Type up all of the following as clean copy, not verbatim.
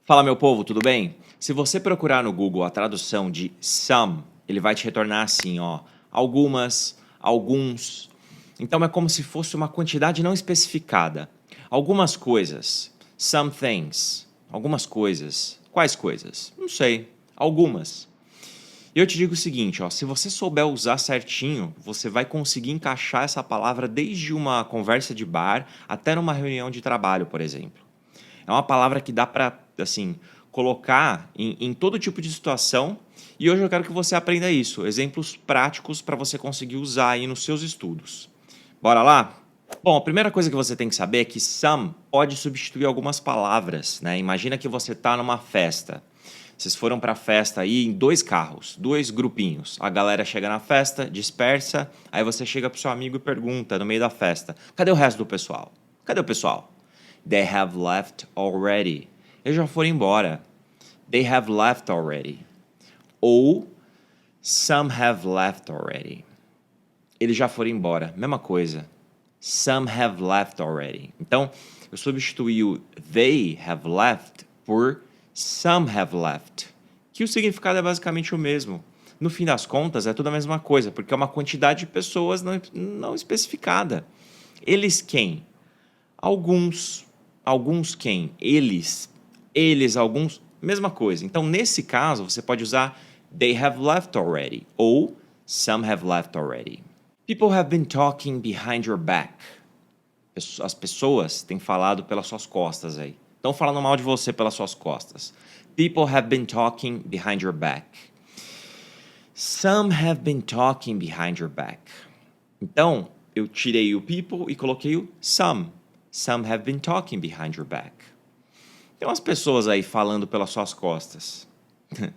Fala, meu povo, tudo bem? Se você procurar no Google a tradução de some, ele vai te retornar assim, ó, algumas, alguns. Então é como se fosse uma quantidade não especificada. Algumas coisas, some things, algumas coisas. Quais coisas? Não sei, algumas. E eu te digo o seguinte, ó, se você souber usar certinho, você vai conseguir encaixar essa palavra desde uma conversa de bar até numa reunião de trabalho, por exemplo. É uma palavra que dá para, assim, colocar em todo tipo de situação. E hoje eu quero que você aprenda isso. Exemplos práticos para você conseguir usar aí nos seus estudos. Bora lá? Bom, a primeira coisa que você tem que saber é que some pode substituir algumas palavras, né? Imagina que você está numa festa. Vocês foram para a festa aí em 2 carros, 2 grupinhos. A galera chega na festa, dispersa, aí você chega pro seu amigo e pergunta no meio da festa: cadê o resto do pessoal? Cadê o pessoal? They have left already. Eles já foram embora. They have left already. Ou some have left already. Eles já foram embora. Mesma coisa. Some have left already. Então, eu substituí o they have left por some have left, que o significado é basicamente o mesmo. No fim das contas, é tudo a mesma coisa, porque é uma quantidade de pessoas não especificada. Eles quem? Alguns. Alguns quem? Eles. Eles, alguns. Mesma coisa. Então, nesse caso, você pode usar they have left already ou some have left already. People have been talking behind your back. As pessoas têm falado pelas suas costas aí. Estão falando mal de você pelas suas costas. People have been talking behind your back. Some have been talking behind your back. Então, eu tirei o people e coloquei o some. Some have been talking behind your back. Tem umas pessoas aí falando pelas suas costas.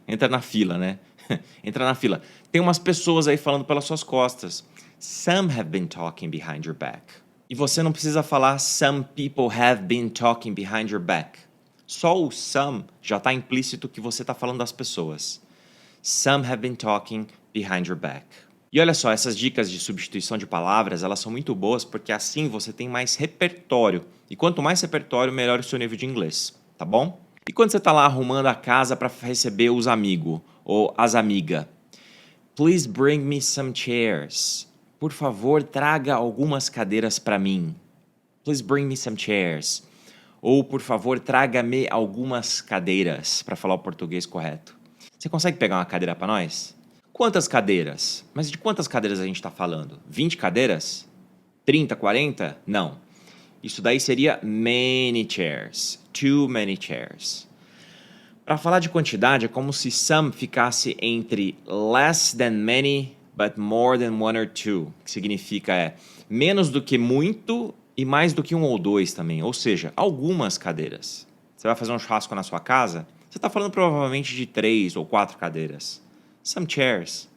Entra na fila, né? Entra na fila. Tem umas pessoas aí falando pelas suas costas. Some have been talking behind your back. E você não precisa falar some people have been talking behind your back. Só o some já está implícito que você está falando das pessoas. Some have been talking behind your back. E olha só, essas dicas de substituição de palavras, elas são muito boas porque assim você tem mais repertório. E quanto mais repertório, melhor o seu nível de inglês, tá bom? E quando você está lá arrumando a casa para receber os amigos ou as amigas? Please bring me some chairs. Por favor, traga algumas cadeiras para mim. Please bring me some chairs. Ou, por favor, traga-me algumas cadeiras, para falar o português correto. Você consegue pegar uma cadeira para nós? Quantas cadeiras? Mas de quantas cadeiras a gente está falando? 20 cadeiras? 30, 40? Não. Isso daí seria many chairs. Too many chairs. Para falar de quantidade, é como se some ficasse entre less than many, but more than one or two. Que significa menos do que muito e mais do que um ou dois também. Ou seja, algumas cadeiras. Você vai fazer um churrasco na sua casa, você está falando provavelmente de 3 ou 4 cadeiras. Some chairs.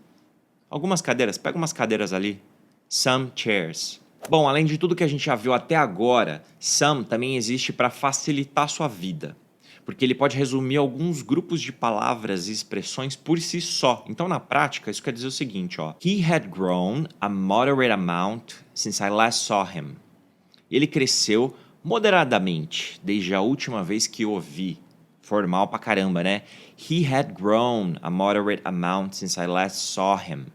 Algumas cadeiras, pega umas cadeiras ali. Some chairs. Bom, além de tudo que a gente já viu até agora, some também existe para facilitar a sua vida. Porque ele pode resumir alguns grupos de palavras e expressões por si só. Então, na prática, isso quer dizer o seguinte, ó. He had grown a moderate amount since I last saw him. Ele cresceu moderadamente desde a última vez que o vi. Formal pra caramba, né? He had grown a moderate amount since I last saw him.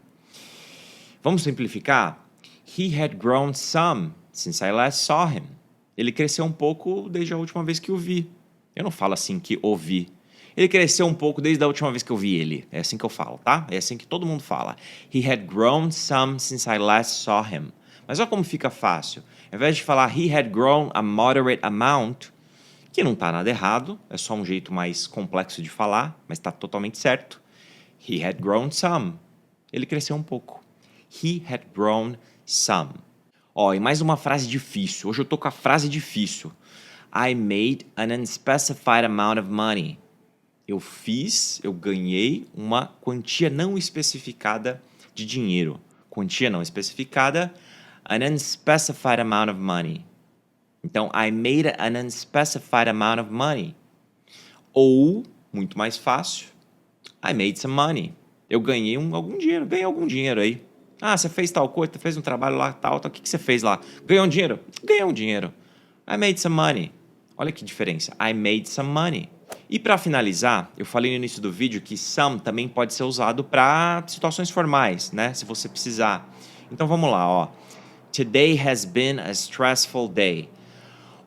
Vamos simplificar? He had grown some since I last saw him. Ele cresceu um pouco desde a última vez que o vi. Eu não falo assim que o vi. Ele cresceu um pouco desde a última vez que eu vi ele. É assim que eu falo, tá? É assim que todo mundo fala. He had grown some since I last saw him. Mas olha como fica fácil. Ao invés de falar he had grown a moderate amount, que não está nada errado, é só um jeito mais complexo de falar, mas está totalmente certo. He had grown some. Ele cresceu um pouco. He had grown some. Ó, e mais uma frase difícil. Hoje eu tô com a frase difícil. I made an unspecified amount of money. Eu ganhei uma quantia não especificada de dinheiro. Quantia não especificada, an unspecified amount of money. Então, I made an unspecified amount of money. Ou, muito mais fácil, I made some money. Eu ganhei algum dinheiro aí. Ah, você fez tal coisa, fez um trabalho lá, tal. O que você fez lá? Ganhou um dinheiro? Ganhei um dinheiro. I made some money. Olha que diferença. I made some money. E para finalizar, eu falei no início do vídeo que some também pode ser usado para situações formais, né? Se você precisar. Então vamos lá, ó. Today has been a stressful day.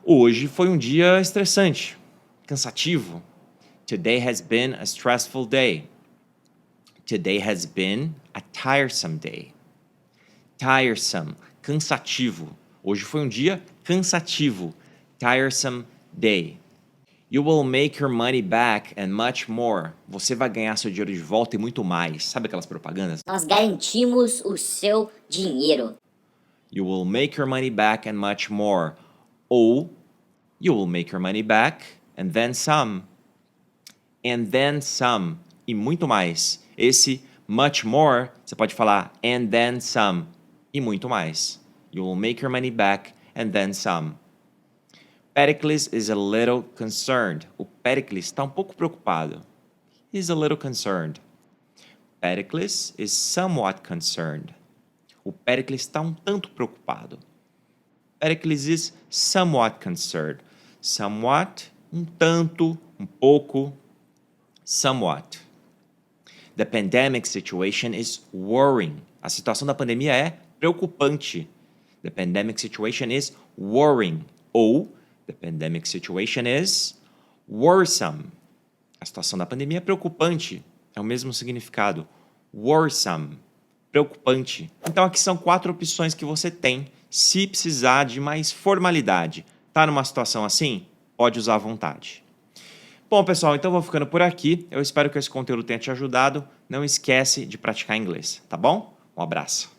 Hoje foi um dia estressante, cansativo. Today has been a stressful day. Today has been a tiresome day. Tiresome, cansativo. Hoje foi um dia cansativo. Tiresome day. You will make your money back and much more. Você vai ganhar seu dinheiro de volta e muito mais. Sabe aquelas propagandas? Nós garantimos o seu dinheiro. You will make your money back and much more. Ou you will make your money back and then some. And then some. E muito mais. Esse much more, você pode falar and then some. E muito mais. You will make your money back and then some. Pericles is a little concerned. O Pericles está um pouco preocupado. He's a little concerned. Pericles is somewhat concerned. O Pericles está um tanto preocupado. Pericles is somewhat concerned. Somewhat, um tanto, um pouco. Somewhat. The pandemic situation is worrying. A situação da pandemia é preocupante. The pandemic situation is worrying. Ou the pandemic situation is worrisome. A situação da pandemia é preocupante. É o mesmo significado. Worrisome. Preocupante. Então aqui são 4 opções que você tem se precisar de mais formalidade. Tá numa situação assim? Pode usar à vontade. Bom, pessoal, então vou ficando por aqui. Eu espero que esse conteúdo tenha te ajudado. Não esquece de praticar inglês, tá bom? Um abraço.